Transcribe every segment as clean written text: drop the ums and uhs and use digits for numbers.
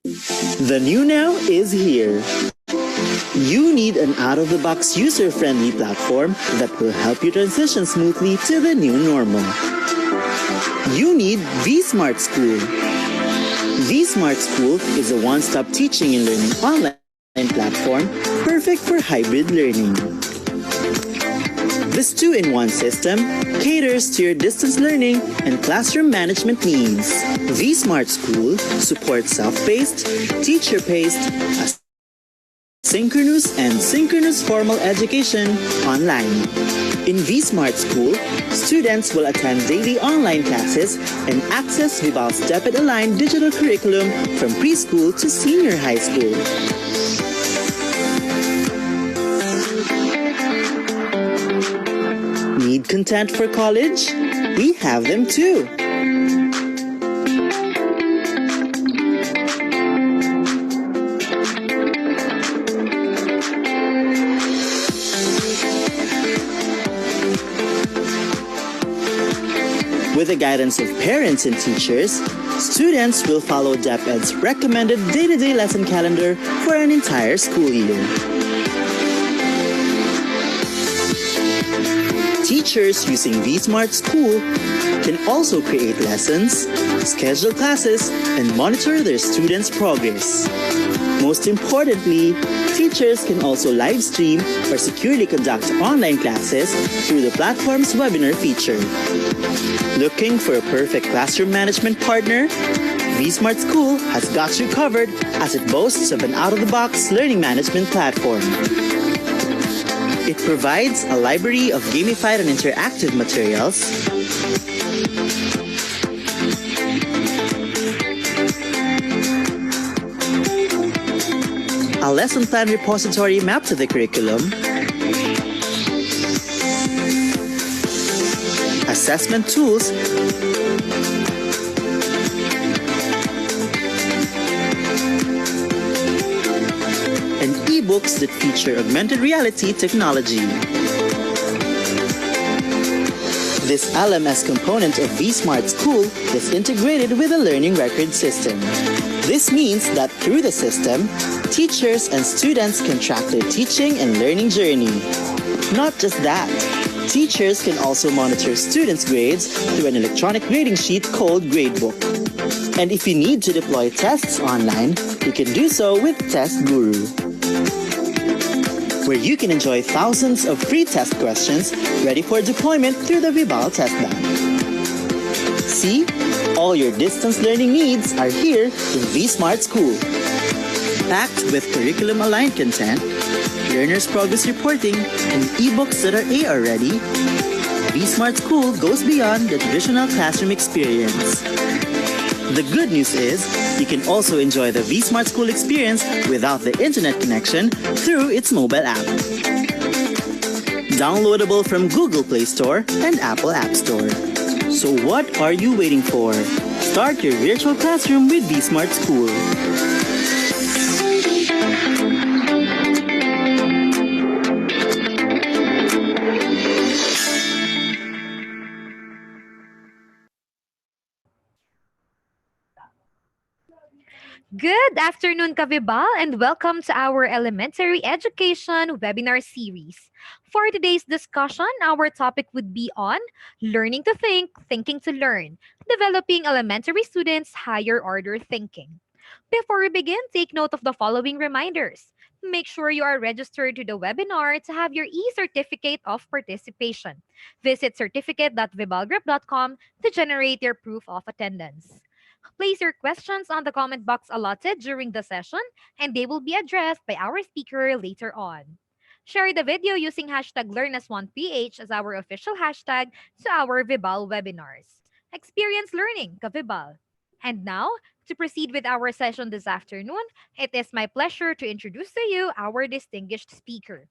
The new now is here. You need an out-of-the-box user-friendly platform that will help you transition smoothly to the new normal. You need vSmart School. vSmart School is a one-stop teaching and learning online platform perfect for hybrid learning. This two-in-one system caters to your distance learning and classroom management needs. vSmart School supports self-paced, teacher-paced, synchronous and synchronous formal education online. In vSmart School, students will attend daily online classes and access Vival's DepEd-aligned digital curriculum from preschool to senior high school. Need content for college? We have them too. With the guidance of parents and teachers, students will follow DepEd's recommended day-to-day lesson calendar for an entire school year. Teachers using vSmart School can also create lessons, schedule classes, and monitor their students' progress. Most importantly, teachers can also live stream or securely conduct online classes through the platform's webinar feature. Looking for a perfect classroom management partner? vSmart School has got you covered as it boasts of an out-of-the-box learning management platform. It provides a library of gamified and interactive materials, a lesson plan repository mapped to the curriculum, a assessment tools, and ebooks that feature augmented reality technology. This LMS component of vSmart School is integrated with a learning record system. This means that through the system, teachers and students can track their teaching and learning journey. Not just that, teachers can also monitor students' grades through an electronic grading sheet called Gradebook. And if you need to deploy tests online, you can do so with Test Guru, where you can enjoy thousands of free test questions ready for deployment through the Vibal Test Bank. See, all your distance learning needs are here in vSmart School. Packed with curriculum-aligned content, learners' progress reporting, and ebooks that are AR ready, vSmart School goes beyond the traditional classroom experience. The good news is, you can also enjoy the vSmart School experience without the internet connection through its mobile app. Downloadable from Google Play Store and Apple App Store. So what are you waiting for? Start your virtual classroom with vSmart School. Good afternoon, Kavibal, and welcome to our elementary education webinar series. For today's discussion, our topic would be on learning to think, thinking to learn, developing elementary students' higher order thinking. Before we begin, take note of the following reminders. Make sure you are registered to the webinar to have your e-certificate of participation. Visit certificate.vibalgroup.com to generate your proof of attendance. Place your questions on the comment box allotted during the session, and they will be addressed by our speaker later on. Share the video using hashtag LearnAs1PH as our official hashtag to our Vibal webinars. Experience learning, Kavibal. And now, to proceed with our session this afternoon, it is my pleasure to introduce to you our distinguished speaker.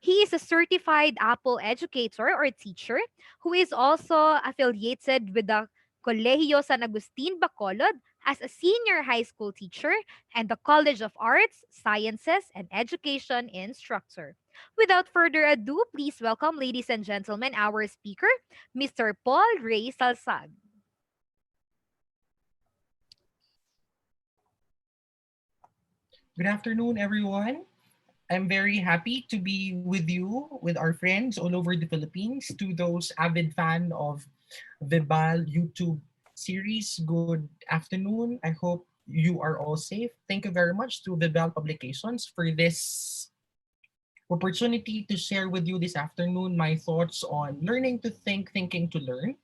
He is a certified Apple educator or teacher who is also affiliated with the Colegio San Agustin Bacolod as a senior high school teacher and the College of Arts, Sciences, and Education instructor. Without further ado, please welcome, ladies and gentlemen, our speaker, Mr. Paul Ray Salsag. Good afternoon, everyone. I'm very happy to be with you, with our friends all over the Philippines. To those avid fan of Vibal YouTube series, good afternoon. I hope you are all safe. Thank you very much to Vibal Publications for this opportunity to share with you this afternoon my thoughts on learning to think, thinking to learn,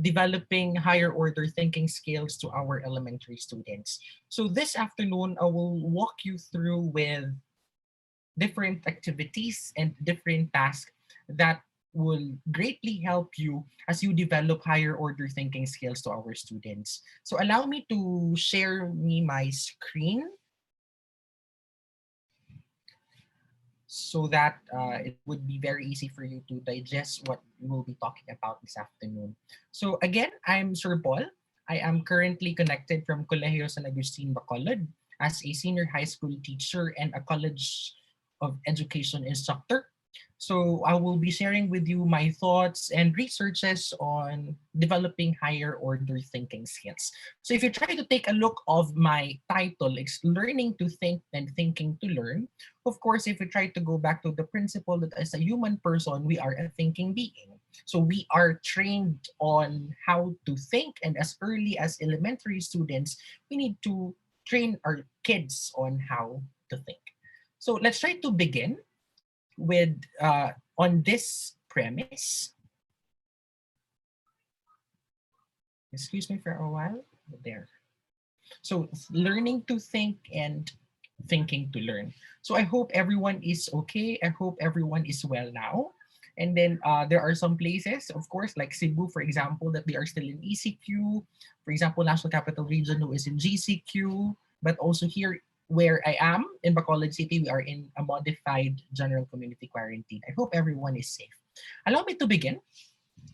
developing higher order thinking skills to our elementary students. So this afternoon, I will walk you through with different activities and different tasks that will greatly help you as you develop higher order thinking skills to our students. So allow me to share my screen so that it would be very easy for you to digest what we will be talking about this afternoon. So again, I'm Sir Paul. I am currently connected from Colegio San Agustin Bacolod as a senior high school teacher and a College of Education instructor. So I will be sharing with you my thoughts and researches on developing higher order thinking skills. So if you try to take a look of my title, it's learning to think and thinking to learn. Of course, if we try to go back to the principle that as a human person, we are a thinking being. So we are trained on how to think, and as early as elementary students, we need to train our kids on how to think. So let's try to begin with on this premise. Excuse me for a while. There. So learning to think and thinking to learn. So I hope everyone is okay. I hope everyone is well now. And then there are some places, of course, like Cebu, for example, that they are still in ECQ. For example, National Capital Region who is in GCQ. But also here where I am in Bacolod City, we are in a modified general community quarantine. I hope everyone is safe. Allow me to begin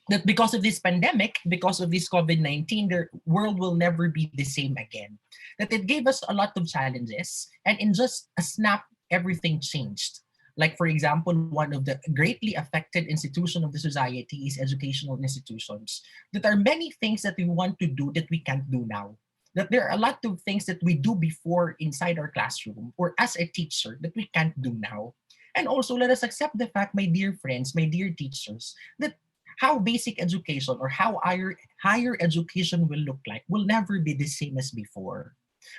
that because of this pandemic, because of this COVID-19, the world will never be the same again. That it gave us a lot of challenges, and in just a snap, everything changed. Like, for example, one of the greatly affected institution of the society is educational institutions. That are many things that we want to do that we can't do now. That there are a lot of things that we do before inside our classroom or as a teacher that we can't do now. And also, let us accept the fact, my dear friends, my dear teachers, that how basic education or how higher education will look like will never be the same as before.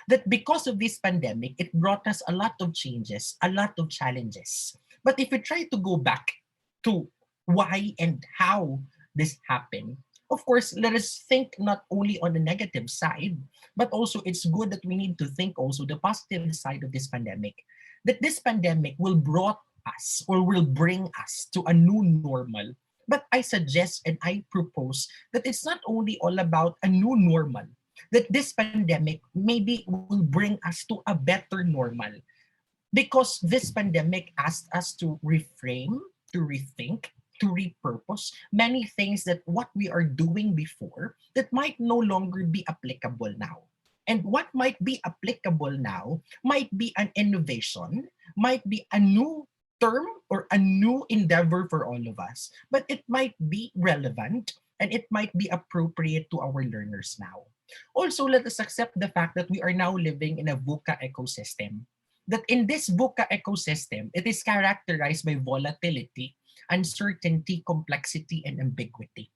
That because of this pandemic, it brought us a lot of changes, a lot of challenges. But if we try to go back to why and how this happened, of course, let us think not only on the negative side, but also it's good that we need to think also the positive side of this pandemic. That this pandemic will brought us or will bring us to a new normal. But I suggest and I propose that it's not only all about a new normal, that this pandemic maybe will bring us to a better normal. Because this pandemic asked us to reframe, to rethink, to repurpose many things that what we are doing before that might no longer be applicable now. And what might be applicable now might be an innovation, might be a new term or a new endeavor for all of us, but it might be relevant and it might be appropriate to our learners now. Also, let us accept the fact that we are now living in a VUCA ecosystem. That in this VUCA ecosystem, it is characterized by volatility, uncertainty, complexity, and ambiguity.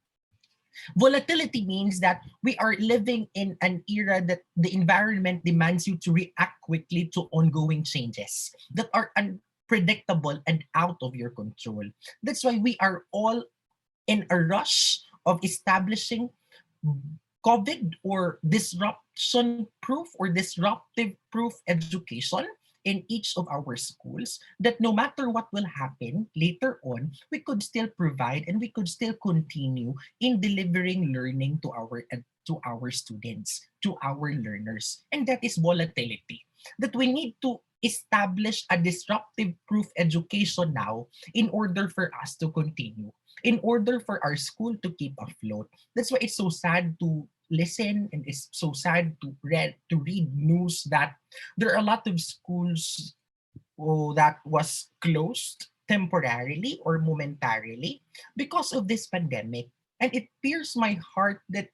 Volatility means that we are living in an era that the environment demands you to react quickly to ongoing changes that are unpredictable and out of your control. That's why we are all in a rush of establishing COVID or disruption proof or disruptive proof education in each of our schools, that no matter what will happen later on, we could still provide and we could still continue in delivering learning to our students, to our learners. And that is volatility. That we need to establish a disruptive proof education now in order for us to continue, in order for our school to keep afloat. That's why it's so sad to listen and it's so sad to read news that there are a lot of schools that was closed temporarily or momentarily because of this pandemic. And it tears my heart that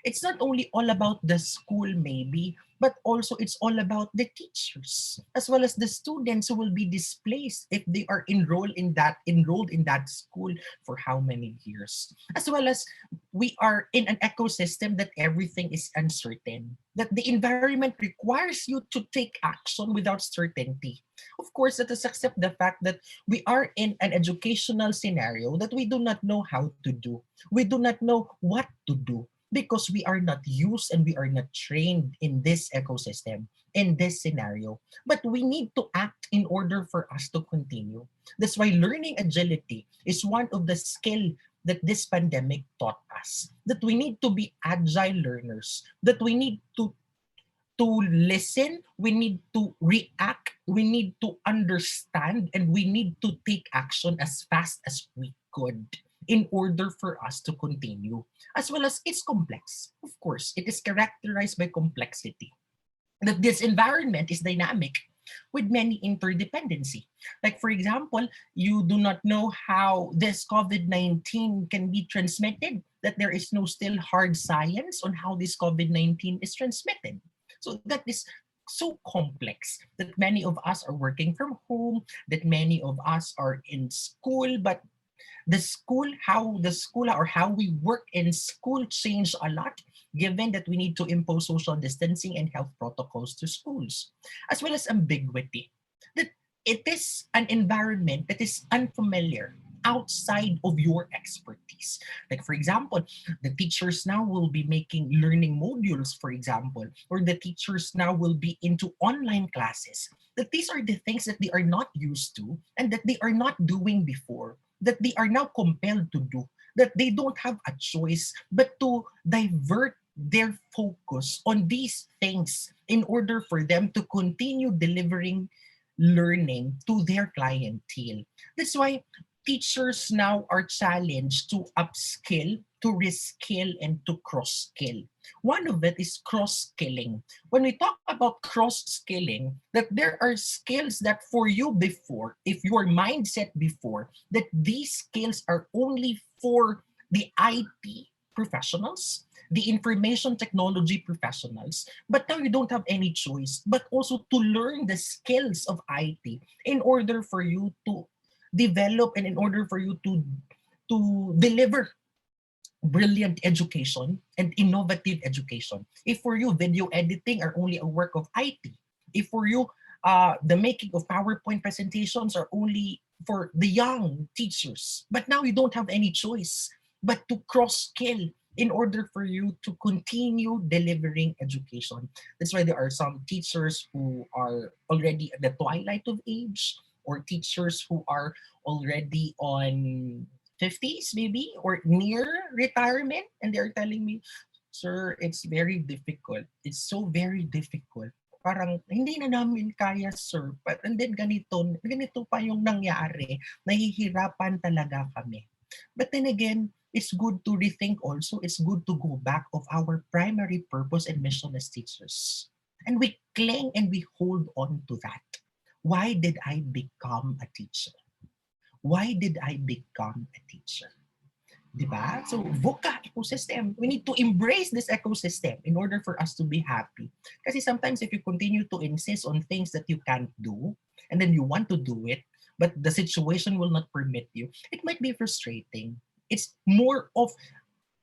it's not only all about the school maybe, but also it's all about the teachers as well as the students who will be displaced if they are enrolled in that school for how many years. As well as we are in an ecosystem that everything is uncertain, that the environment requires you to take action without certainty. Of course, let us accept the fact that we are in an educational scenario that we do not know how to do. We do not know what to do because we are not used and we are not trained in this ecosystem, in this scenario. But we need to act in order for us to continue. That's why learning agility is one of the skill that this pandemic taught us. That we need to be agile learners, that we need to listen, we need to react, we need to understand, and we need to take action as fast as we could in order for us to continue. As well as it's complex. Of course, it is characterized by complexity. That this environment is dynamic with many interdependency. Like for example, you do not know how this COVID-19 can be transmitted, that there is no still hard science on how this COVID-19 is transmitted. So that is so complex that many of us are working from home, that many of us are in school, but the school or how we work in school changed a lot given that we need to impose social distancing and health protocols to schools, as well as ambiguity. That it is an environment that is unfamiliar outside of your expertise. Like for example, the teachers now will be making learning modules, for example, or the teachers now will be into online classes. That these are the things that they are not used to and that they are not doing before, that they are now compelled to do, that they don't have a choice but to divert their focus on these things in order for them to continue delivering learning to their clientele. That's why teachers now are challenged to upskill, to reskill, and to cross-skill. One of it is cross-skilling. When we talk about cross-skilling, that there are skills that for you before, if your mindset before, that these skills are only for the IT professionals, the information technology professionals, but now you don't have any choice, but also to learn the skills of IT in order for you to develop and in order for you to deliver brilliant education and innovative education. If for you video editing are only a work of IT, if for you the making of PowerPoint presentations are only for the young teachers, but now you don't have any choice but to cross skill in order for you to continue delivering education. That's why there are some teachers who are already at the twilight of age, or teachers who are already on 50s maybe or near retirement, and they're telling me, sir, it's very difficult. It's so very difficult. Parang hindi na namin kaya, sir. But and then ganito pa yung nangyari. Nahihirapan talaga kami. But then again, it's good to rethink also. It's good to go back of our primary purpose and mission as teachers. And we cling and we hold on to that. Why did I become a teacher? Why did I become a teacher? Diba? So VUCA ecosystem, we need to embrace this ecosystem in order for us to be happy. Kasi sometimes if you continue to insist on things that you can't do, and then you want to do it, but the situation will not permit you, it might be frustrating. It's more of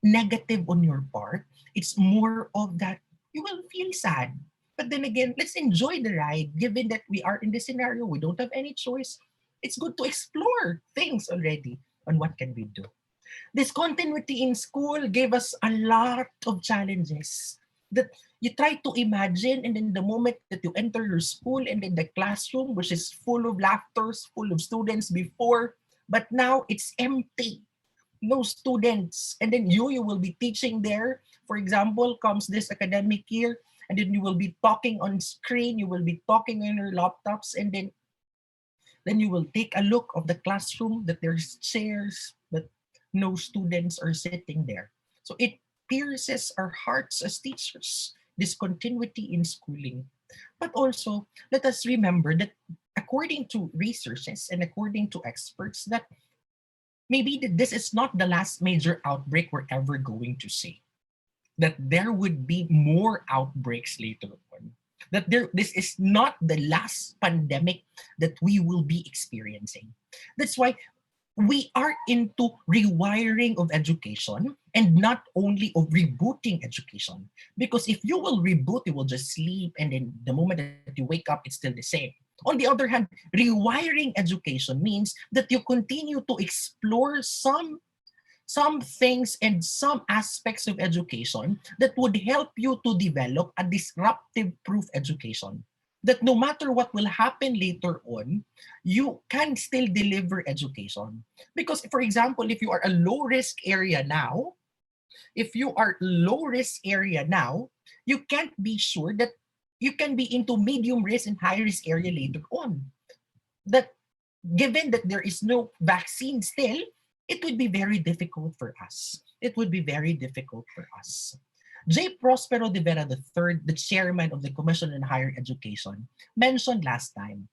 negative on your part. It's more of that you will feel sad. But then again, let's enjoy the ride. Given that we are in this scenario, we don't have any choice. It's good to explore things already on what can we do. This continuity in school gave us a lot of challenges that you try to imagine, and then the moment that you enter your school and then the classroom, which is full of laughter, full of students before, but now it's empty. No students. And then you will be teaching there. For example, comes this academic year, and then you will be talking on screen, you will be talking on your laptops, and then you will take a look of the classroom that there's chairs, but no students are sitting there. So it pierces our hearts as teachers, this continuity in schooling. But also, let us remember that according to researchers and according to experts, that maybe this is not the last major outbreak we're ever going to see. That there would be more outbreaks later on. That this is not the last pandemic that we will be experiencing. That's why we are into rewiring of education and not only of rebooting education. Because if you will reboot, you will just sleep, and then the moment that you wake up, it's still the same. On the other hand, rewiring education means that you continue to explore some things and some aspects of education that would help you to develop a disruptive proof education. That no matter what will happen later on, you can still deliver education. Because, for example, if you are a low risk area now, you can't be sure that you can be into medium risk and high risk area later on. That given that there is no vaccine still, it would be very difficult for us. It would be very difficult for us. J. Prospero de Vera III, the chairman of the Commission on Higher Education, mentioned last time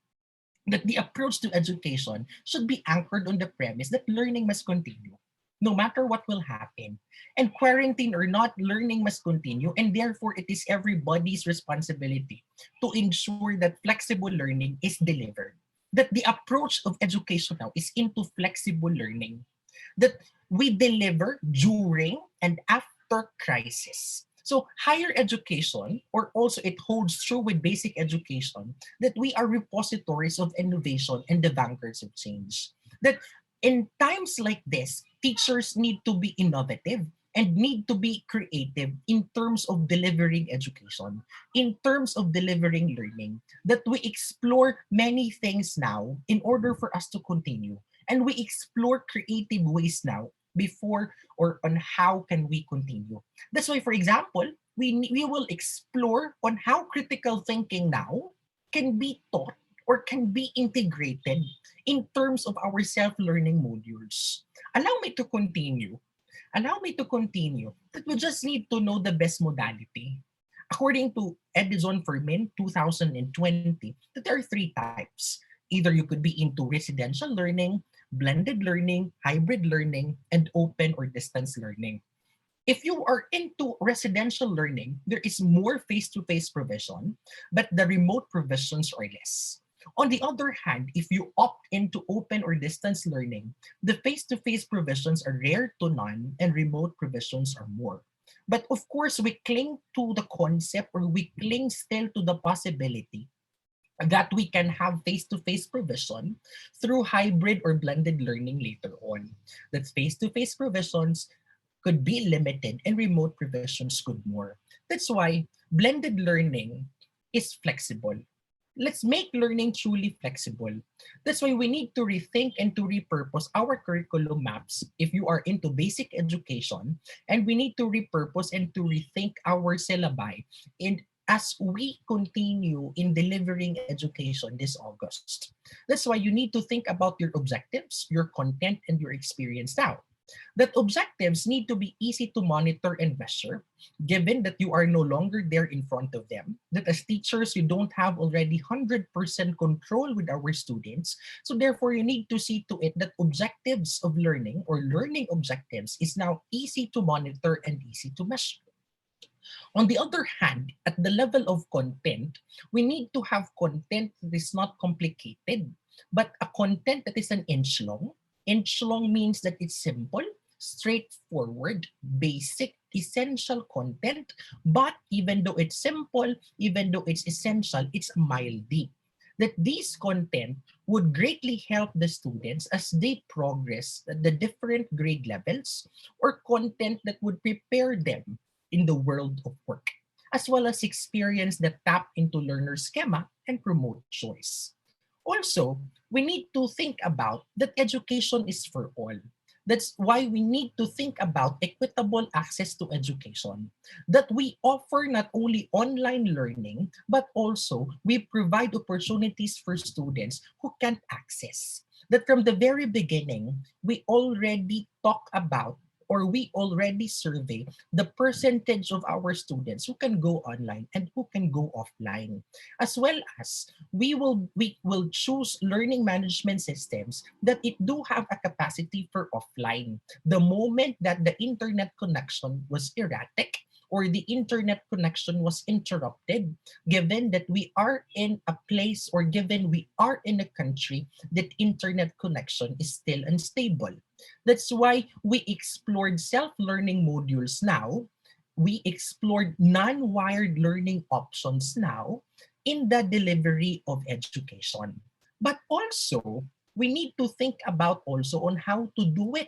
that the approach to education should be anchored on the premise that learning must continue, no matter what will happen. And quarantine or not, learning must continue, and therefore it is everybody's responsibility to ensure that flexible learning is delivered. That the approach of education now is into flexible learning. That we deliver during and after crisis. So higher education, or also it holds true with basic education, that we are repositories of innovation and the vanguards of change. That in times like this, teachers need to be innovative and need to be creative in terms of delivering education, in terms of delivering learning, that we explore many things now in order for us to continue. And we explore creative ways now before or on how can we continue. That's why, for example, we will explore on how critical thinking now can be taught or can be integrated in terms of our self-learning modules. Allow me to continue. Allow me to continue that we just need to know the best modality. According to Edison Fermin 2020, that there are three types. Either you could be into residential learning, blended learning, hybrid learning, and open or distance learning. If you are into residential learning, there is more face-to-face provision, but the remote provisions are less. On the other hand, if you opt into open or distance learning, the face-to-face provisions are rare to none and remote provisions are more. But of course, we cling to the concept or we cling still to the possibility that we can have face-to-face provision through hybrid or blended learning later on. That face-to-face provisions could be limited and remote provisions could more. That's why blended learning is flexible. Let's make learning truly flexible. That's why we need to rethink and to repurpose our curriculum maps if you are into basic education, and we need to repurpose and to rethink our syllabi and as we continue in delivering education this August. That's why you need to think about your objectives, your content, and your experience now. That objectives need to be easy to monitor and measure, given that you are no longer there in front of them, that as teachers, you don't have already 100% control with our students. So therefore, you need to see to it that objectives of learning or learning objectives is now easy to monitor and easy to measure. On the other hand, at the level of content, we need to have content that is not complicated, but a content that is an inch long. Inch long means that it's simple, straightforward, basic, essential content, but even though it's simple, even though it's essential, it's a mile deep. That these content would greatly help the students as they progress at the different grade levels, or content that would prepare them in the world of work, as well as experience that tap into learner schema and promote choice. Also, we need to think about that education is for all. That's why we need to think about equitable access to education. That we offer not only online learning, but also we provide opportunities for students who can't access. That from the very beginning, we already talk about or we already survey the percentage of our students who can go online and who can go offline, as well as we will choose learning management systems that it do have a capacity for offline. The moment that the internet connection was erratic or the internet connection was interrupted, given that we are in a place or given we are in a country that internet connection is still unstable. That's why we explored self-learning modules now. We explored non-wired learning options now in the delivery of education. But also, we need to think about also on how to do it.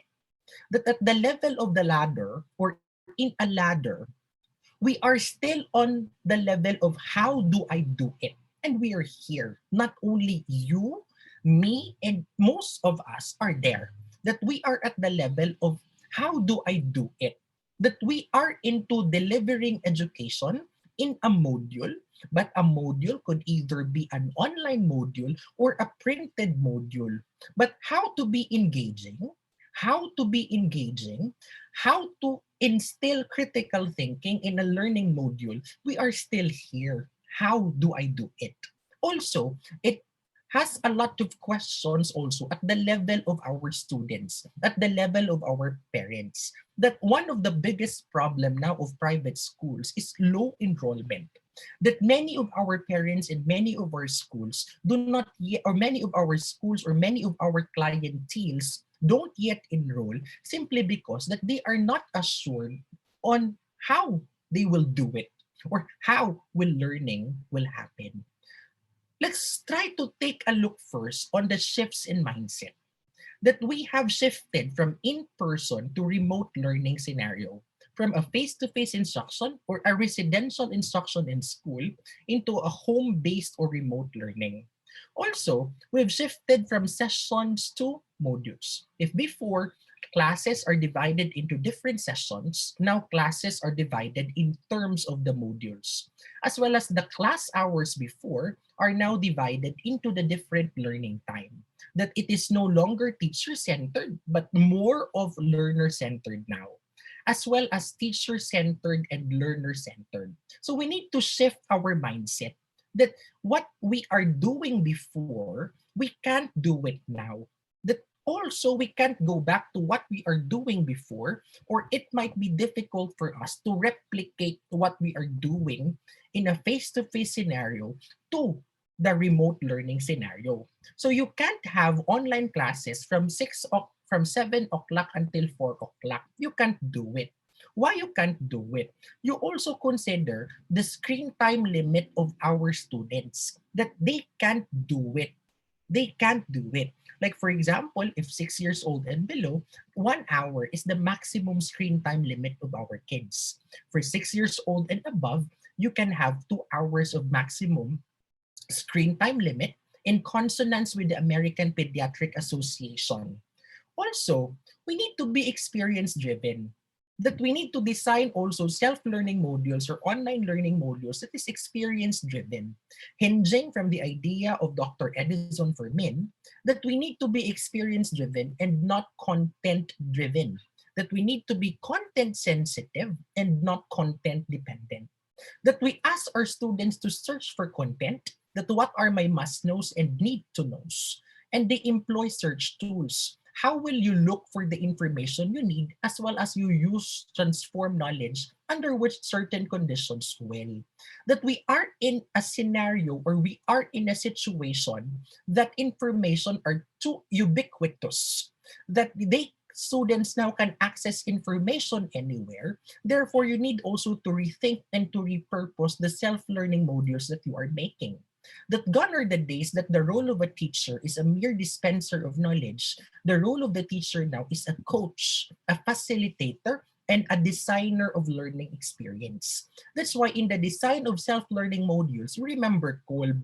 That at the level of the ladder or in a ladder, we are still on the level of how do I do it? And we are here. Not only you, me, and most of us are there. That we are at the level of how do I do it? That we are into delivering education in a module, but a module could either be an online module or a printed module. But how to be engaging, how to be engaging, how to instill critical thinking in a learning module, we are still here. How do I do it? Also, it has a lot of questions also at the level of our students, at the level of our parents. That one of the biggest problem now of private schools is low enrollment. That many of our parents and many of our schools do not yet, or many of our schools or many of our clienteles don't yet enroll simply because that they are not assured on how they will do it or how will learning will happen. Let's try to take a look first on the shifts in mindset that we have shifted from in-person to remote learning scenario, from a face-to-face instruction or a residential instruction in school into a home-based or remote learning. Also, we've shifted from sessions to modules. If before, classes are divided into different sessions. Now classes are divided in terms of the modules, as well as the class hours before are now divided into the different learning time. That it is no longer teacher-centered, but more of learner-centered now, as well as teacher-centered and learner-centered. So we need to shift our mindset that what we are doing before, we can't do it now. That also we can't go back to what we are doing before, or it might be difficult for us to replicate what we are doing in a face-to-face scenario to the remote learning scenario. So you can't have online classes from 7 o'clock until 4 o'clock. You can't do it. Why you can't do it? You also consider the screen time limit of our students, that they can't do it. They can't do it. Like for example, if 6 years old and below, 1 hour is the maximum screen time limit of our kids. For 6 years old and above, you can have 2 hours of maximum screen time limit in consonance with the American Pediatric Association. Also, we need to be experience driven. That we need to design also self-learning modules or online learning modules that is experience driven, hinging from the idea of Dr. Edison Fermin that we need to be experience driven and not content driven. That we need to be content sensitive and not content dependent. That we ask our students to search for content, that what are my must knows and need to knows, and they employ search tools. How will you look for the information you need, as well as you use transform knowledge under which certain conditions will? That we are in a scenario, or we are in a situation that information are too ubiquitous, that they students now can access information anywhere. Therefore, you need also to rethink and to repurpose the self-learning modules that you are making. That gone are the days that the role of a teacher is a mere dispenser of knowledge. The role of the teacher now is a coach, a facilitator, and a designer of learning experience. That's why in the design of self-learning modules, remember Kolb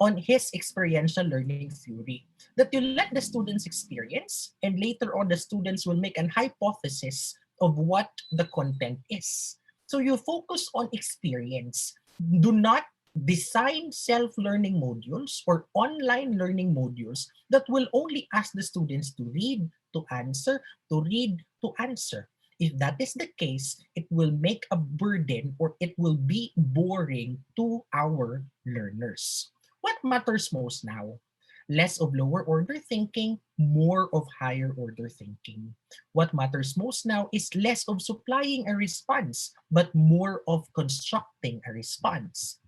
on his experiential learning theory, that you let the students experience, and later on the students will make an hypothesis of what the content is. So you focus on experience. Do not design self-learning modules or online learning modules that will only ask the students to read, to answer, to read, to answer. If that is the case, it will make a burden, or it will be boring to our learners. What matters most now? Less of lower order thinking, more of higher order thinking. What matters most now is less of supplying a response, but more of constructing a response.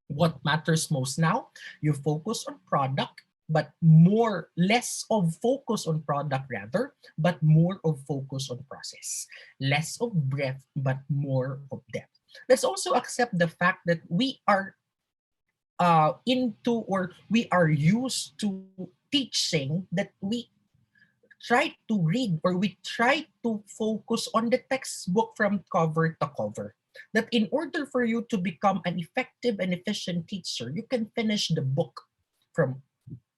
What matters most now? You focus on product, but less of focus on product rather, but more of focus on process. Less of breadth, but more of depth. Let's also accept the fact that we are we are used to teaching that we try to read, or we try to focus on the textbook from cover to cover. That in order for you to become an effective and efficient teacher, you can finish the book from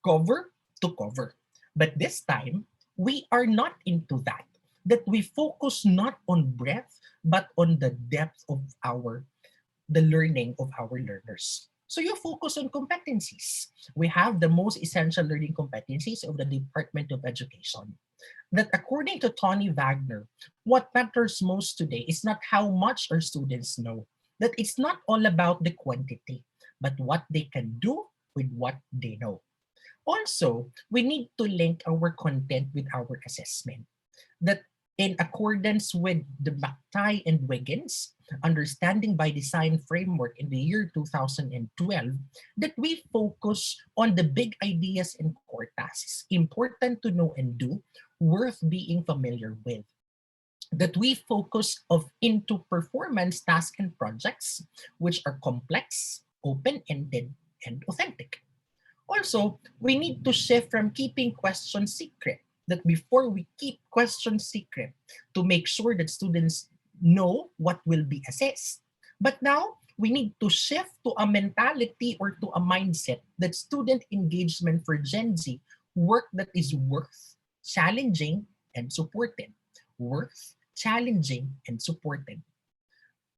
cover to cover. But this time, we are not into that. That we focus not on breadth, but on the depth of the learning of our learners. So you focus on competencies. We have the most essential learning competencies of the Department of Education. That according to Tony Wagner, what matters most today is not how much our students know. That it's not all about the quantity, but what they can do with what they know. Also, we need to link our content with our assessment. That in accordance with the McTighe and Wiggins Understanding by Design framework in the year 2012, that we focus on the big ideas and core tasks, important to know and do, worth being familiar with. That we focus into performance tasks and projects which are complex, open-ended, and authentic. Also, we need to shift from keeping questions secret, that before we keep questions secret, to make sure that students know what will be assessed. But now, we need to shift to a mentality, or to a mindset, that student engagement for Gen Z work that is worth, challenging, and supported. Worth, challenging, and supported.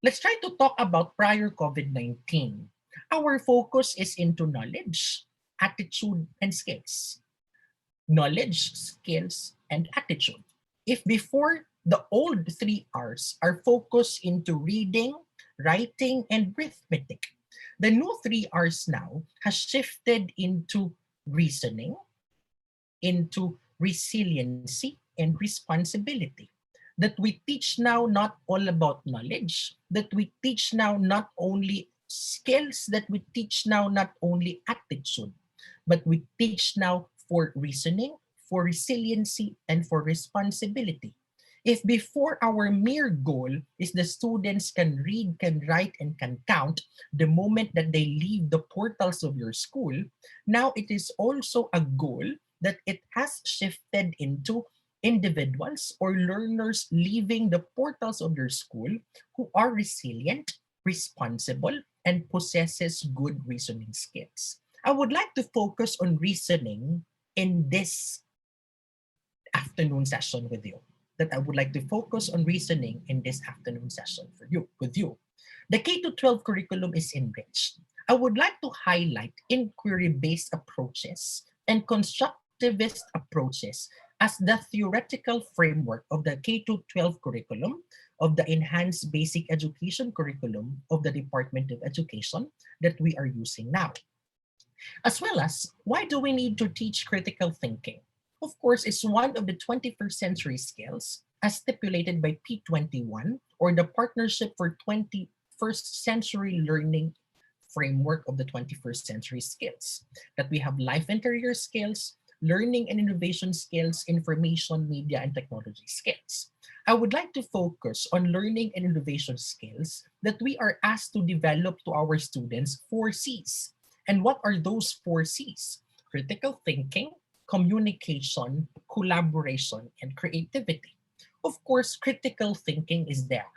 Let's try to talk about prior COVID-19. Our focus is into knowledge, attitude, and skills. Knowledge, skills, and attitude. If before the old three R's are focused into reading, writing, and arithmetic, the new three R's now has shifted into reasoning, into resiliency, and responsibility. That we teach now not all about knowledge, that we teach now not only skills, that we teach now not only attitude, but we teach now for reasoning, for resiliency, and for responsibility. If before our mere goal is the students can read, can write, and can count the moment that they leave the portals of your school, now it is also a goal that it has shifted into individuals or learners leaving the portals of your school who are resilient, responsible, and possesses good reasoning skills. I would like to focus on reasoning in this afternoon session with you. That I would like to focus on reasoning in this afternoon session with you. The K to 12 curriculum is enriched. I would like to highlight inquiry-based approaches and constructivist approaches as the theoretical framework of the K to 12 curriculum, of the enhanced basic education curriculum of the Department of Education that we are using now. As well as, why do we need to teach critical thinking? Of course, it's one of the 21st century skills as stipulated by P21 or the Partnership for 21st Century Learning framework of the 21st century skills. That we have life and career skills, learning and innovation skills, information, media, and technology skills. I would like to focus on learning and innovation skills that we are asked to develop to our students 4Cs. And what are those 4Cs? Critical thinking, communication, collaboration, and creativity. Of course, critical thinking is there.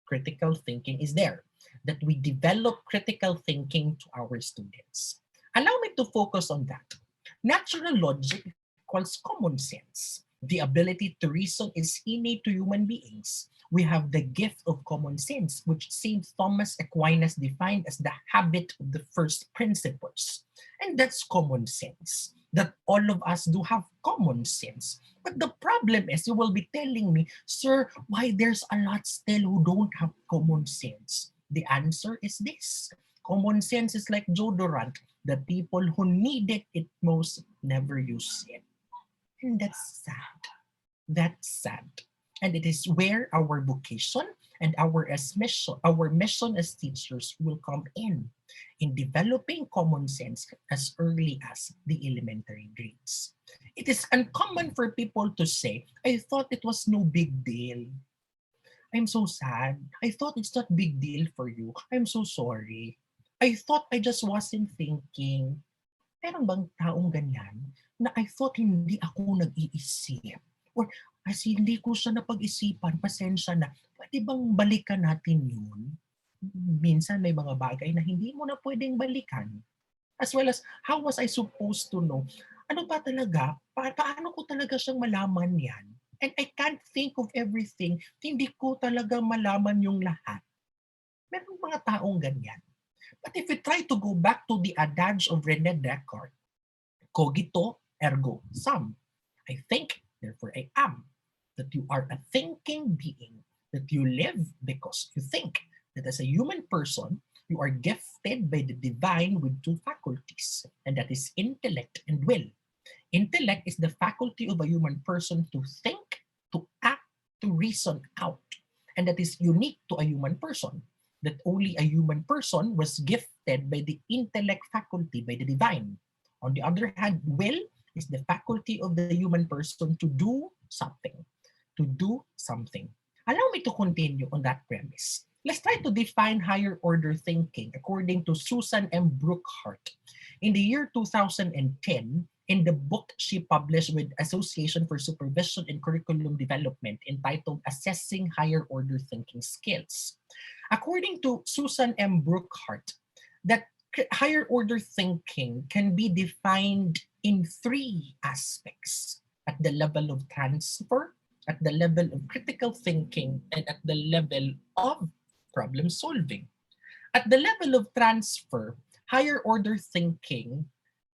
Critical thinking is there. That we develop critical thinking to our students. Allow me to focus on that. Natural logic equals common sense. The ability to reason is innate to human beings. We have the gift of common sense, which St. Thomas Aquinas defined as the habit of the first principles. And that's common sense, that all of us do have common sense. But the problem is, you will be telling me, sir, why there's a lot still who don't have common sense? The answer is this. Common sense is like deodorant. The people who need it most never use it. And that's sad. That's sad. And it is where our vocation and our mission as teachers will come in developing common sense as early as the elementary grades. It is uncommon for people to say, I thought it was no big deal. I'm so sad. I thought it's not big deal for you. I'm so sorry. I thought I just wasn't thinking. Meron bang taong ganyan na I thought hindi ako nag-iisip? Or as hindi ko siya napag-isipan, pasensya na. Pwede bang balikan natin yun? Minsan may mga bagay na hindi mo na pwedeng balikan. As well as, how was I supposed to know? Ano ba talaga? Paano ko talaga siyang malaman yan? And I can't think of everything. Hindi ko talaga malaman yung lahat. Meron mga taong ganyan. But if we try to go back to the adage of René Descartes, cogito ergo sum. I think, therefore I am. That you are a thinking being. That you live because you think. That as a human person, you are gifted by the divine with two faculties. And that is intellect and will. Intellect is the faculty of a human person to think, to act, to reason out. And that is unique to a human person. That only a human person was gifted by the intellect faculty, by the divine. On the other hand, will is the faculty of the human person to do something. To do something. Allow me to continue on that premise. Let's try to define higher order thinking according to Susan M. Brookhart. In the year 2010, in the book she published with Association for Supervision and Curriculum Development entitled Assessing Higher Order Thinking Skills. According to Susan M. Brookhart, that higher order thinking can be defined in three aspects. at the level of transfer, at the level of critical thinking, and at the level of problem solving. At the level of transfer, higher order thinking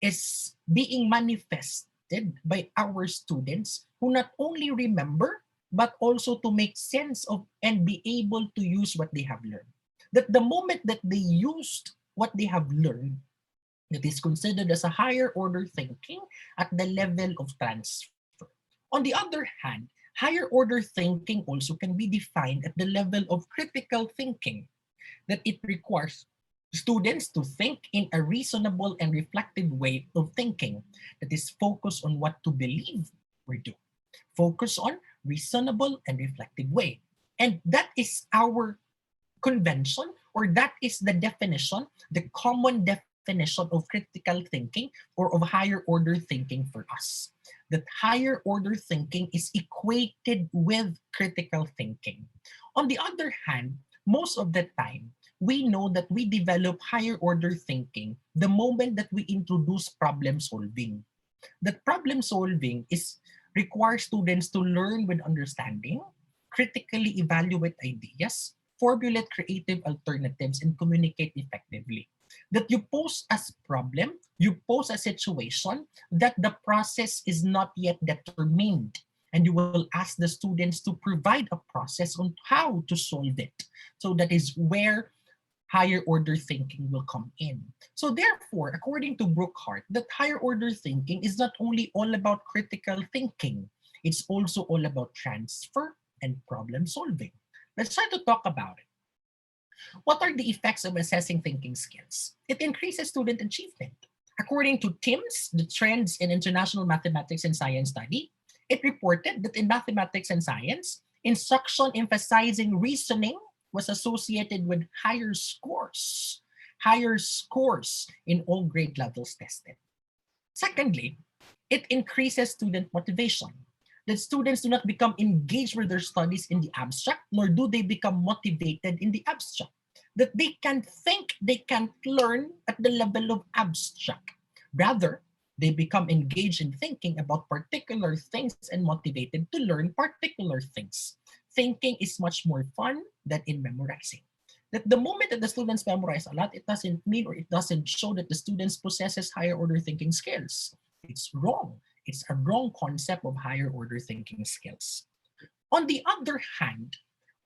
is being manifested by our students who not only remember but also to make sense of and be able to use what they have learned. That the moment that they used what they have learned, it is considered as a higher order thinking at the level of transfer. On the other hand, higher order thinking also can be defined at the level of critical thinking, that it requires students to think in a reasonable and reflective way of thinking that is focused on what to believe or do. Focus on reasonable and reflective way. And that is our convention, or that is the definition, the common definition of critical thinking or of higher order thinking for us. That higher order thinking is equated with critical thinking. On the other hand, most of the time, we know that we develop higher order thinking the moment that we introduce problem solving. That problem solving is requires students to learn with understanding, critically evaluate ideas, formulate creative alternatives, and communicate effectively. That you pose as problem, you pose a situation that the process is not yet determined, and you will ask the students to provide a process on how to solve it. So that is where higher order thinking will come in. So therefore, according to Brookhart, that higher order thinking is not only all about critical thinking, it's also all about transfer and problem solving. Let's try to talk about it. What are the effects of assessing thinking skills? It increases student achievement. According to TIMSS, the Trends in International Mathematics and Science study, it reported that in mathematics and science, instruction emphasizing reasoning was associated with higher scores in all grade levels tested. Secondly, it increases student motivation. That students do not become engaged with their studies in the abstract, nor do they become motivated in the abstract. That they can think, they can learn at the level of abstract. Rather, they become engaged in thinking about particular things and motivated to learn particular things. Thinking is much more fun than in memorizing. That the moment that the students memorize a lot, it doesn't mean or it doesn't show that the students possesses higher order thinking skills. It's wrong. It's a wrong concept of higher order thinking skills. On the other hand,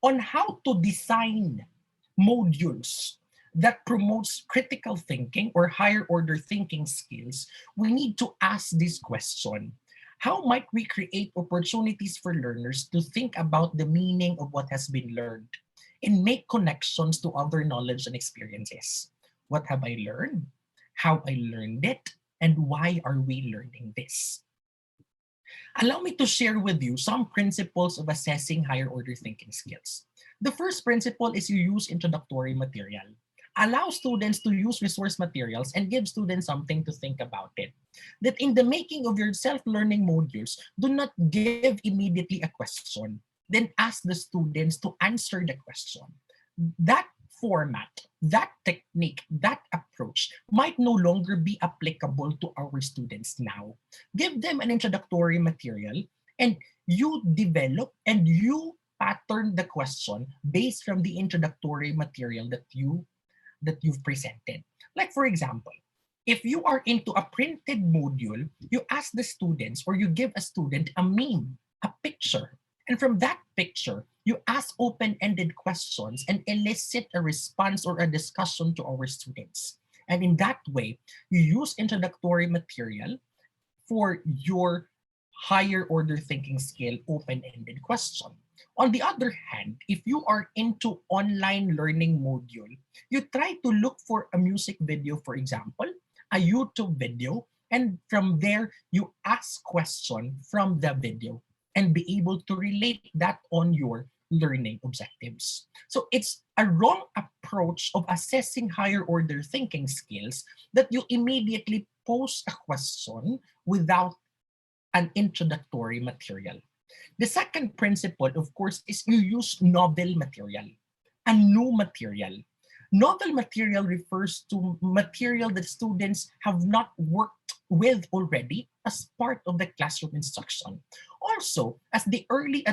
on how to design modules that promotes critical thinking or higher order thinking skills, we need to ask this question. How might we create opportunities for learners to think about the meaning of what has been learned and make connections to other knowledge and experiences? What have I learned? How I learned it? And why are we learning this? Allow me to share with you some principles of assessing higher order thinking skills. The first principle is you use introductory material. Allow students to use resource materials and give students something to think about it. That in the making of your self-learning modules, do not give immediately a question. Then ask the students to answer the question. That format, that technique, that approach might no longer be applicable to our students now. Give them an introductory material and you develop and you pattern the question based from the introductory material that you've presented. Like for example, if you are into a printed module, you ask the students or you give a student a meme, a picture. And from that picture, you ask open-ended questions and elicit a response or a discussion to our students. And in that way, you use introductory material for your higher order thinking skill open-ended question. On the other hand, if you are into online learning module, you try to look for a music video, for example, a YouTube video, and from there, you ask question from the video and be able to relate that on your learning objectives. So it's a wrong approach of assessing higher order thinking skills that you immediately pose a question without an introductory material. The second principle, of course, is you use novel material, a new material. Novel material refers to material that students have not worked with already as part of the classroom instruction. Also, as the early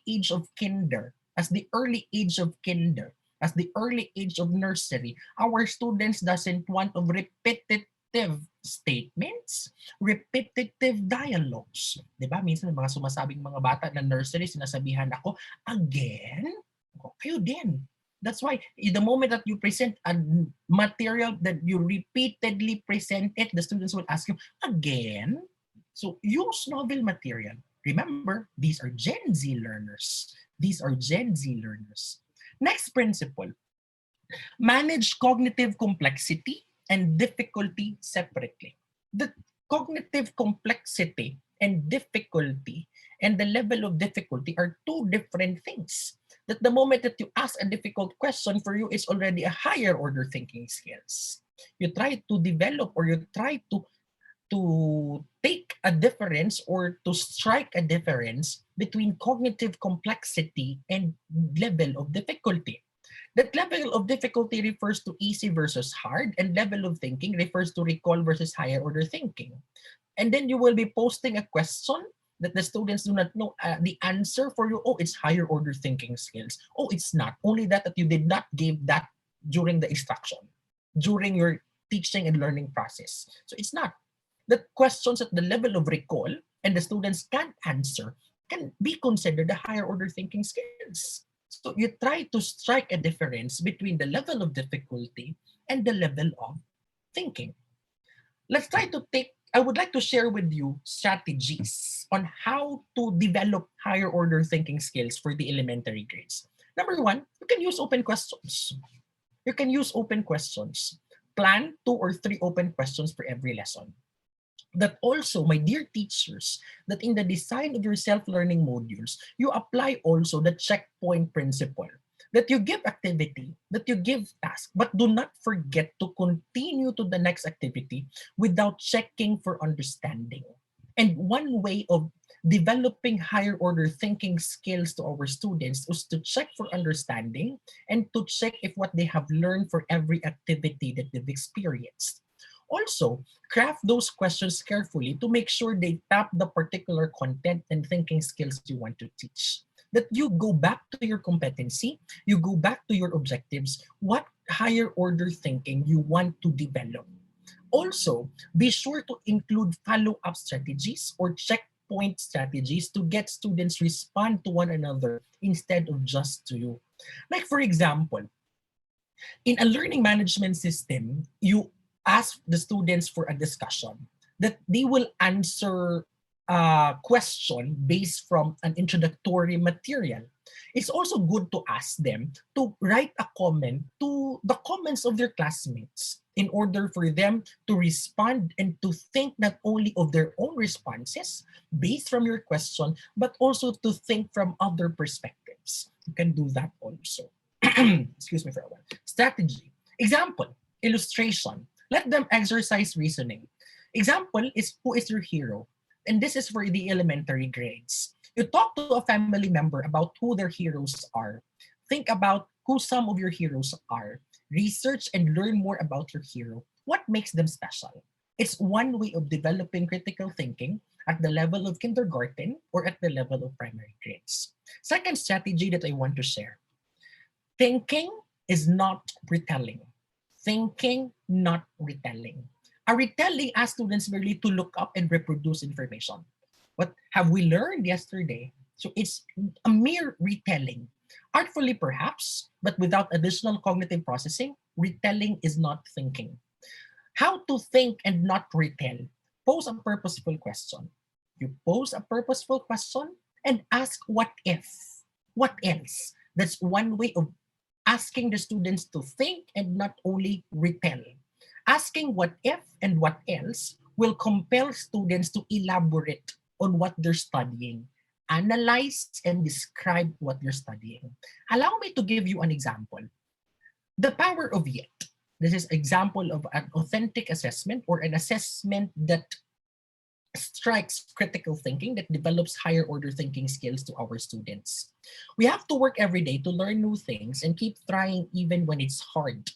age of kinder, as the early age of kinder, as the early age of nursery, our students doesn't want of repetitive statements, repetitive dialogues. Di ba? Minsan may mga sumasabing mga bata na nursery, sinasabihan ako, again? O, kayo din. That's why the moment that you present a material that you repeatedly present it, the students will ask you, again? So use novel material. Remember, these are Gen Z learners. These are Gen Z learners. Next principle, manage cognitive complexity and difficulty separately. The cognitive complexity and difficulty and the level of difficulty are two different things. That the moment that you ask a difficult question, for you is already a higher order thinking skills. You try to develop, or you try to take a difference or to strike a difference between cognitive complexity and level of difficulty. That level of difficulty refers to easy versus hard, and level of thinking refers to recall versus higher order thinking. And then you will be posting a question that the students do not know the answer for you. Oh, it's higher order thinking skills. Oh, it's not. Only that you did not give that during the instruction, during your teaching and learning process. So it's not. The questions at the level of recall and the students can't answer can be considered the higher order thinking skills. So you try to strike a difference between the level of difficulty and the level of thinking. Let's try to take, I would like to share with you strategies on how to develop higher order thinking skills for the elementary grades. Number one, you can use open questions. You can use open questions. Plan 2 or 3 open questions for every lesson. That also, my dear teachers, that in the design of your self-learning modules, you apply also the checkpoint principle. That you give activity, that you give task, but do not forget to continue to the next activity without checking for understanding. And one way of developing higher order thinking skills to our students is to check for understanding and to check if what they have learned for every activity that they've experienced. Also, craft those questions carefully to make sure they tap the particular content and thinking skills you want to teach. That you go back to your competency, you go back to your objectives, what higher order thinking you want to develop. Also, be sure to include follow-up strategies or checkpoint strategies to get students respond to one another instead of just to you. Like for example, in a learning management system, you ask the students for a discussion that they will answer a question based from an introductory material. It's also good to ask them to write a comment to the comments of their classmates in order for them to respond and to think not only of their own responses based from your question, but also to think from other perspectives. You can do that also. Excuse me for a while. Strategy. Example, illustration. Let them exercise reasoning. Example is, who is your hero? And this is for the elementary grades. You talk to a family member about who their heroes are. Think about who some of your heroes are. Research and learn more about your hero. What makes them special? It's one way of developing critical thinking at the level of kindergarten or at the level of primary grades. Second strategy that I want to share. Thinking is not retelling. Thinking, not retelling. A retelling asks students merely to look up and reproduce information. What have we learned yesterday? So it's a mere retelling. Artfully perhaps, but without additional cognitive processing, retelling is not thinking. How to think and not retell? Pose a purposeful question. You pose a purposeful question and ask what if? What else? That's one way of asking the students to think and not only retell. Asking what if and what else will compel students to elaborate on what they're studying, analyze and describe what you're studying. Allow me to give you an example. The power of yet. This is example of an authentic assessment or an assessment that strikes critical thinking, that develops higher order thinking skills to our students. We have to work every day to learn new things and keep trying even when it's hard.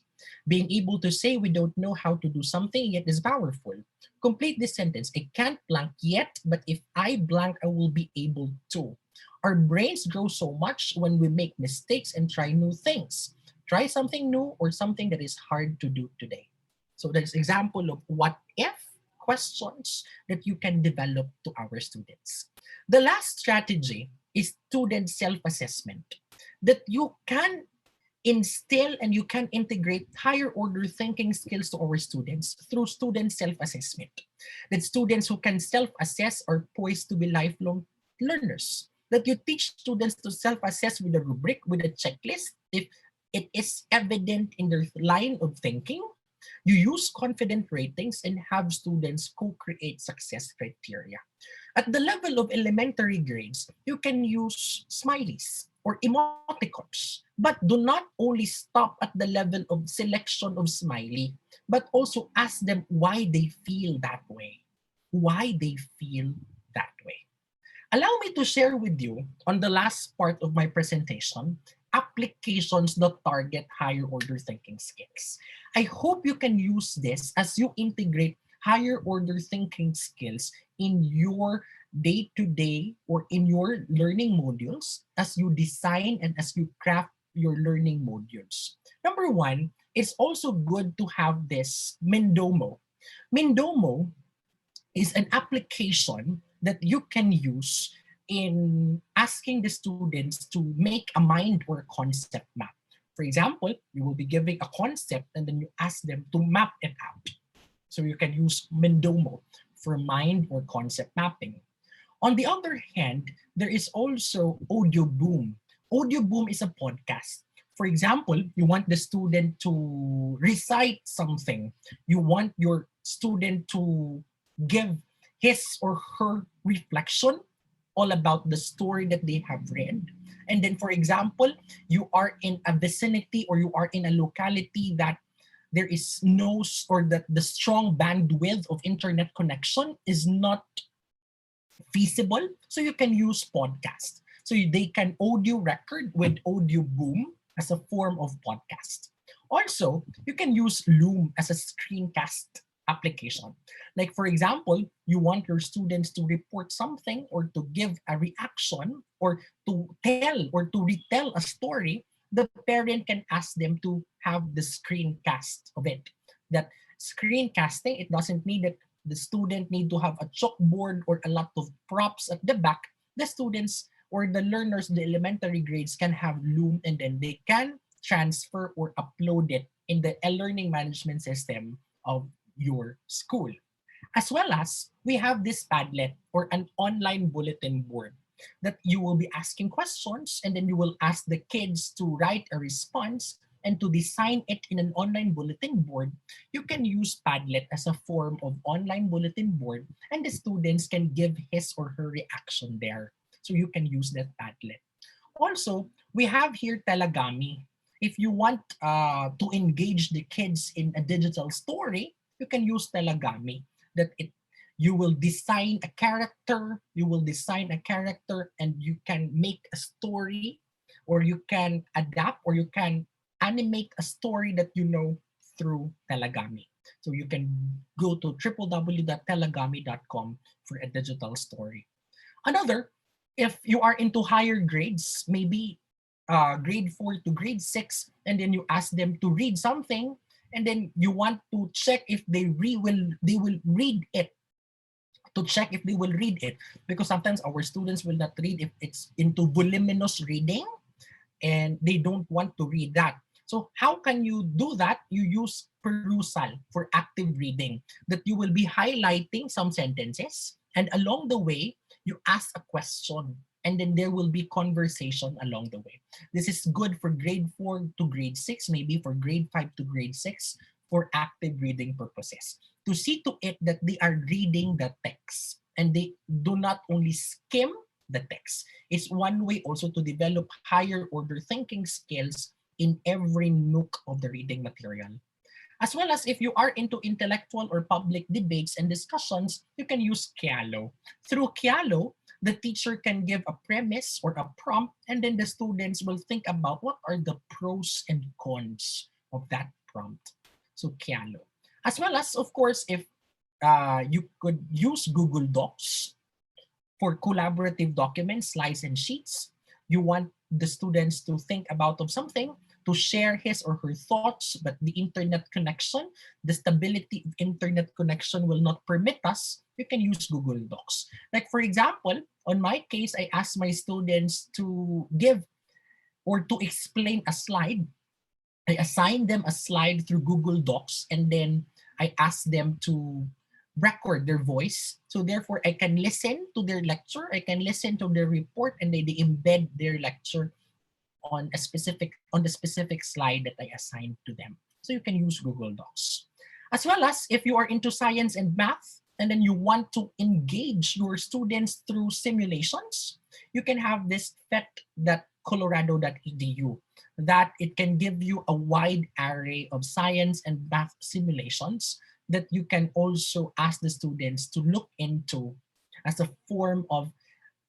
Being able to say we don't know how to do something yet is powerful. Complete this sentence. I can't blank yet, but if I blank, I will be able to. Our brains grow so much when we make mistakes and try new things. Try something new or something that is hard to do today. So that's example of what if questions that you can develop to our students. The last strategy is student self-assessment, that you can instill and you can integrate higher order thinking skills to our students through student self-assessment. That students who can self-assess are poised to be lifelong learners. That you teach students to self-assess with a rubric, with a checklist. If it is evident in their line of thinking, you use confident ratings and have students co-create success criteria. At the level of elementary grades, you can use smileys or emoticons, but do not only stop at the level of selection of smiley, but also ask them why they feel that way. Why they feel that way. Allow me to share with you on the last part of my presentation applications that target higher order thinking skills. I hope you can use this as you integrate higher order thinking skills in your day-to-day or in your learning modules as you design and as you craft your learning modules. Number one, it's also good to have this Mendomo. Mendomo is an application that you can use in asking the students to make a mind or concept map. For example, you will be giving a concept and then you ask them to map it out. So you can use Mendomo for mind or concept mapping. On the other hand, there is also Audio Boom. Audio Boom is a podcast. For example, you want the student to recite something. You want your student to give his or her reflection all about the story that they have read. And then, for example, you are in a vicinity or you are in a locality that there is no, or that the strong bandwidth of internet connection is not feasible. So you can use podcast. So they can audio record with Audio Boom as a form of podcast. Also, you can use Loom as a screencast application. Like for example, you want your students to report something or to give a reaction or to tell or to retell a story, the parent can ask them to have the screencast of it. That screencasting, it doesn't mean that the student need to have a chalkboard or a lot of props at the back. The students or the learners, the elementary grades can have Loom and then they can transfer or upload it in the learning management system of your school. As well as we have this Padlet or an online bulletin board that you will be asking questions and then you will ask the kids to write a response and to design it in an online bulletin board. You can use Padlet as a form of online bulletin board and the students can give his or her reaction there. So you can use that Padlet. Also, we have here Telagami. If you want to engage the kids in a digital story, you can use Telagami. That it, you will design a character, and you can make a story, or you can adapt, or you can animate a story that you know through Telagami. So you can go to www.telagami.com for a digital story. Another, if you are into higher grades, maybe grade 4 to grade 6, and then you ask them to read something, and then you want to check if they will read it, to check if they will read it, because sometimes our students will not read if it's into voluminous reading and they don't want to read that. So how can you do that? You use perusal for active reading, that you will be highlighting some sentences and along the way you ask a question and then there will be conversation along the way. This is good for grade 4 to grade 6, maybe for grade 5 to grade 6 for active reading purposes. To see to it that they are reading the text and they do not only skim the text. It's one way also to develop higher order thinking skills in every nook of the reading material. As well as if you are into intellectual or public debates and discussions, you can use Kialo. Through Kialo, the teacher can give a premise or a prompt, and then the students will think about what are the pros and cons of that prompt. So Kialo. As well as, of course, if you could use Google Docs for collaborative documents, slides, and sheets. You want the students to think about of something, to share his or her thoughts, but the internet connection, the stability of internet connection will not permit us. You can use Google Docs. Like for example, on my case, I asked my students to give or to explain a slide. I assigned them a slide through Google Docs, and then I asked them to record their voice. So therefore, I can listen to their lecture, I can listen to their report, and they embed their lecture on the specific slide that I assigned to them. So you can use Google Docs. As well as if you are into science and math, and then you want to engage your students through simulations, you can have this fet.colorado.edu that it can give you a wide array of science and math simulations that you can also ask the students to look into as a form of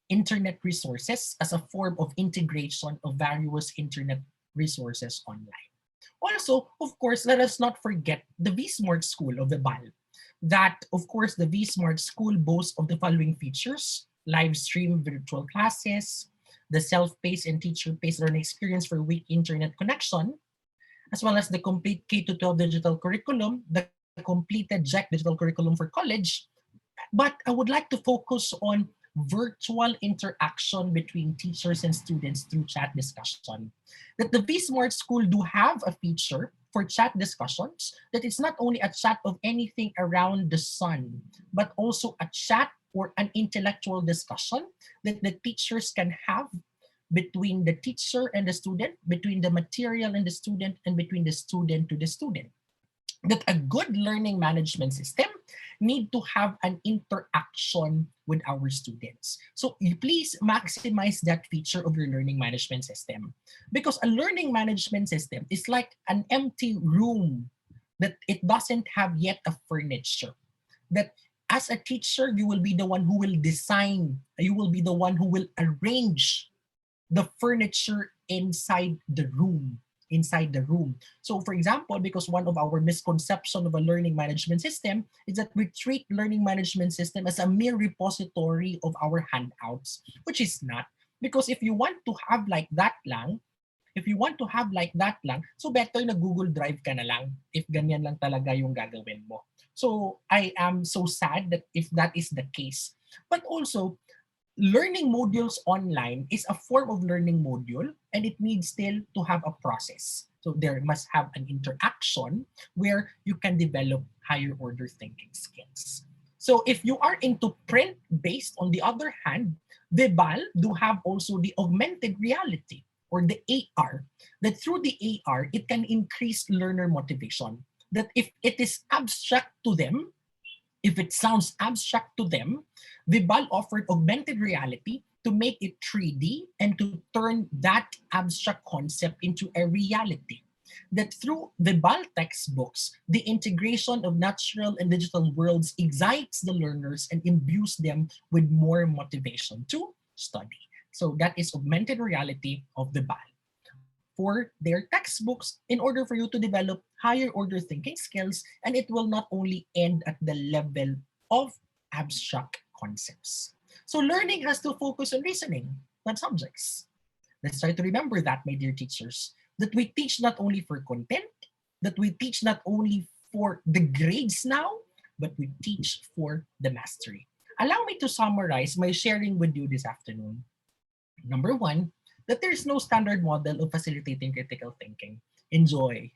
internet resources, as a form of integration of various internet resources online. Also, of course, let us not forget the V-Smart School of the BAL. That, of course, the V-Smart School boasts of the following features: live stream virtual classes, the self-paced and teacher-paced learning experience for weak internet connection, as well as the complete K-12 digital curriculum, the completed JEC digital curriculum for college. But I would like to focus on virtual interaction between teachers and students through chat discussion. That the V-Smart School do have a feature for chat discussions, that it's not only a chat of anything around the sun, but also a chat or an intellectual discussion that the teachers can have between the teacher and the student, between the material and the student, and between the student to the student. That a good learning management system need to have an interaction with our students. So please maximize that feature of your learning management system, because a learning management system is like an empty room that it doesn't have yet a furniture. That as a teacher, you will be the one who will design, you will be the one who will arrange the furniture inside the room. So for example, because one of our misconception of a learning management system is that we treat learning management system as a mere repository of our handouts, which is not. Because if you want to have like that lang, so better na Google Drive ka na lang if ganyan lang talaga yung gagawin mo. So I am so sad that if that is the case. But also, learning modules online is a form of learning module, and it needs still to have a process. So there must have an interaction where you can develop higher order thinking skills. So if you are into print based, on the other hand, the BAL do have also the augmented reality or the AR, that through the AR, it can increase learner motivation. That if it is abstract to them, if it sounds abstract to them, Vibal offered augmented reality to make it 3D and to turn that abstract concept into a reality. That through Vibal textbooks, the integration of natural and digital worlds excites the learners and imbues them with more motivation to study. So that is augmented reality of Vibal for their textbooks in order for you to develop higher order thinking skills, and it will not only end at the level of abstract concepts. So learning has to focus on reasoning, not subjects. Let's try to remember that, my dear teachers, that we teach not only for content, that we teach not only for the grades now, but we teach for the mastery. Allow me to summarize my sharing with you this afternoon. Number one, that there's no standard model of facilitating critical thinking. Enjoy.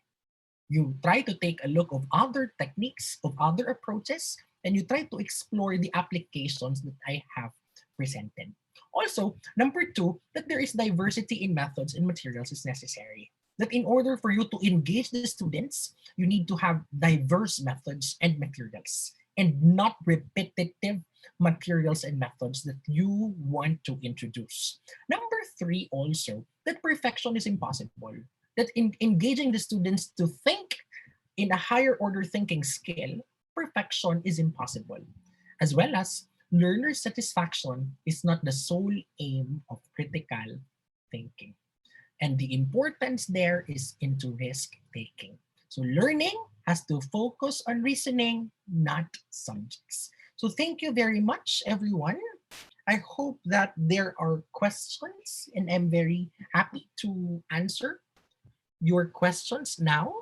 You try to take a look of other techniques, of other approaches, and you try to explore the applications that I have presented. Also, number two, that there is diversity in methods and materials is necessary. That in order for you to engage the students, you need to have diverse methods and materials, and not repetitive materials and methods that you want to introduce. Number three, also, that perfection is impossible. That in engaging the students to think in a higher order thinking skill, perfection is impossible. As well as learner satisfaction is not the sole aim of critical thinking. And the importance there is into risk taking. So learning has to focus on reasoning, not subjects. So thank you very much, everyone. I hope that there are questions, and I'm very happy to answer your questions now.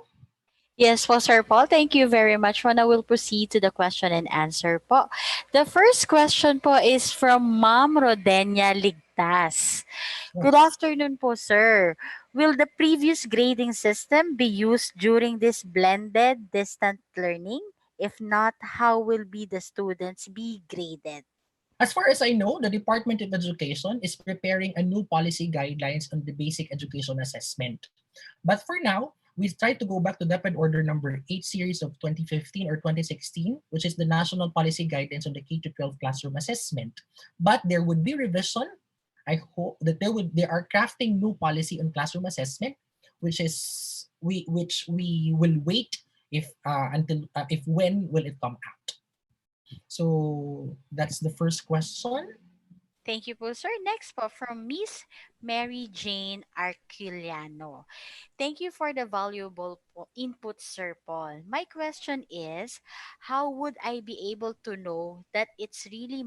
Yes po, Sir Paul. Thank you very much. Now we'll proceed to the question and answer po. The first question po is from Ma'am Rodenia Ligtas. Good Yes. afternoon po, sir. Will the previous grading system be used during this blended distant learning? If not, how will be the students be graded? As far as I know, the Department of Education is preparing a new policy guidelines on the basic education assessment. But for now, we try to go back to DepEd Order number 8 series of 2015 or 2016, which is the National Policy Guidance on the K-12 Classroom Assessment. But there would be revision. I hope that they are crafting new policy on classroom assessment, which we will wait if until if when will it come out. So that's the first question. Thank you po, sir. Next po from Miss Mary Jane Arquiliano. Thank you for the valuable input, Sir Paul. My question is, how would I be able to know that it's really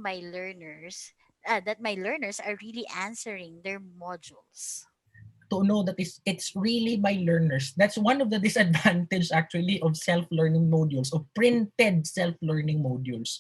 that my learners are really answering their modules? To know that it's really my learners. That's one of the disadvantage actually of self-learning modules, of printed self-learning modules.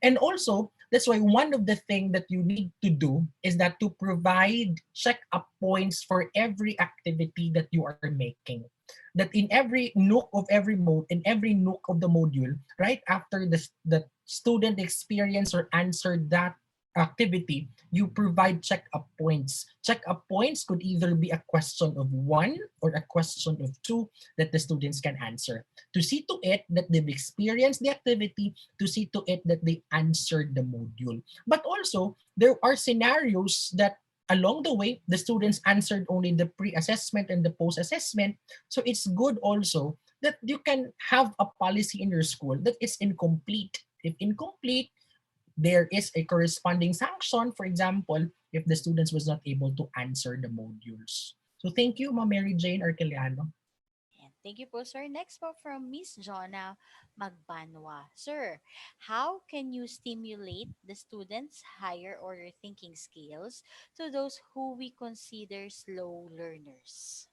And also, that's why one of the things that you need to do is that to provide check-up points for every activity that you are making. That in every nook of every mode, in every nook of the module, right after the student experience or answered that activity, you provide check-up points. Check-up points could either be a question of one or a question of two that the students can answer. To see to it that they've experienced the activity, to see to it that they answered the module. But also, there are scenarios that along the way, the students answered only the pre-assessment and the post-assessment. So it's good also that you can have a policy in your school that is incomplete. If incomplete, there is a corresponding sanction, for example, if the students was not able to answer the modules. So thank you, Ma Mary Jane Arquiliano. And thank you po, sir. Next po from Miss Jonna Magbanwa. Sir, how can you stimulate the students' higher order thinking skills to those who we consider slow learners?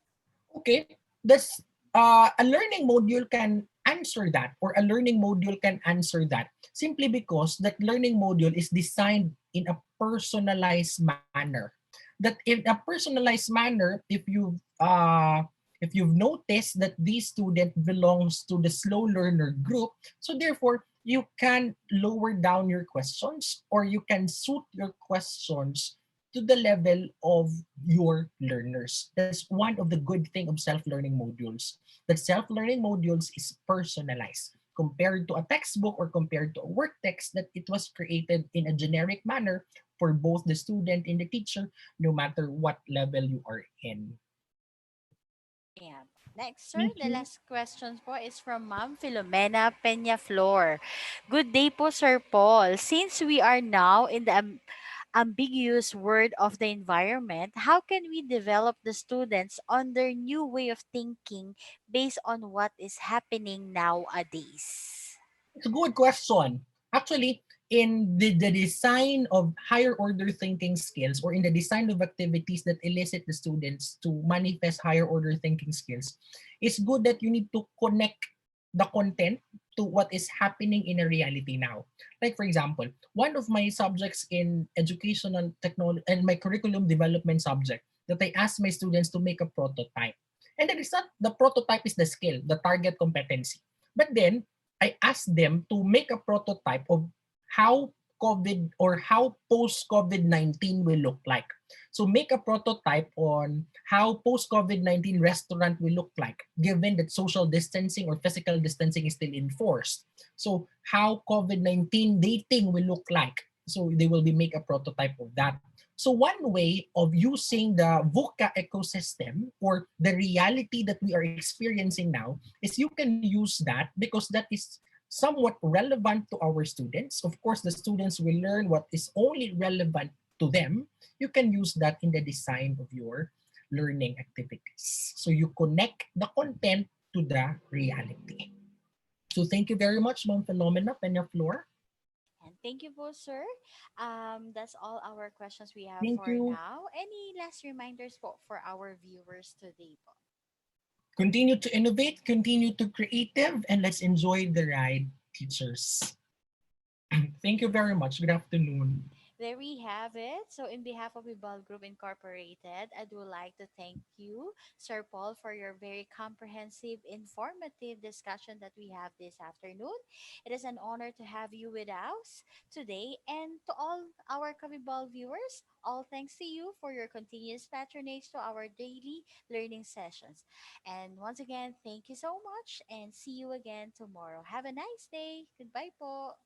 Okay, that's a learning module can answer that, or a learning module can answer that simply because that learning module is designed in a personalized manner. That in a personalized manner, if you've noticed that this student belongs to the slow learner group, so therefore you can lower down your questions, or you can suit your questions to the level of your learners. That's one of the good thing of self-learning modules. That self-learning modules is personalized compared to a textbook or compared to a work text that it was created in a generic manner for both the student and the teacher, no matter what level you are in. Yeah. Next, sir, Thank the you. last question po is from Ma'am Filomena Peñaflor. Good day po, Sir Paul. Since we are now in the ambiguous word of the environment, how can we develop the students on their new way of thinking based on what is happening nowadays? It's a good question. Actually, in the design of higher order thinking skills, or in the design of activities that elicit the students to manifest higher order thinking skills, it's good that you need to connect the content to what is happening in a reality now. Like for example, one of my subjects in educational technology and my curriculum development subject, that I asked my students to make a prototype. And then it's not the prototype is the skill, the target competency. But then I asked them to make a prototype of how COVID or how post COVID-19 will look like. So make a prototype on how post COVID-19 restaurant will look like, given that social distancing or physical distancing is still enforced. So how COVID-19 dating will look like. So they will be make a prototype of that. So one way of using the VUCA ecosystem, or the reality that we are experiencing now, is you can use that because that is somewhat relevant to our students. Of course, the students will learn what is only relevant to them. You can use that in the design of your learning activities. So you connect the content to the reality. So thank you very much, Ma'am Phenomena Peñaflor. And thank you po, sir. That's all our questions we have Thank for you. now. Any last reminders po for our viewers today po? Continue to innovate, continue to creative, and let's enjoy the ride, teachers. Thank you very much. Good afternoon. There we have it. So, in behalf of Ibal Group Incorporated, I would like to thank you, Sir Paul, for your very comprehensive, informative discussion that we have this afternoon. It is an honor to have you with us today. And to all our Kabibal viewers, all thanks to you for your continuous patronage to our daily learning sessions. And once again, thank you so much and see you again tomorrow. Have a nice day. Goodbye po.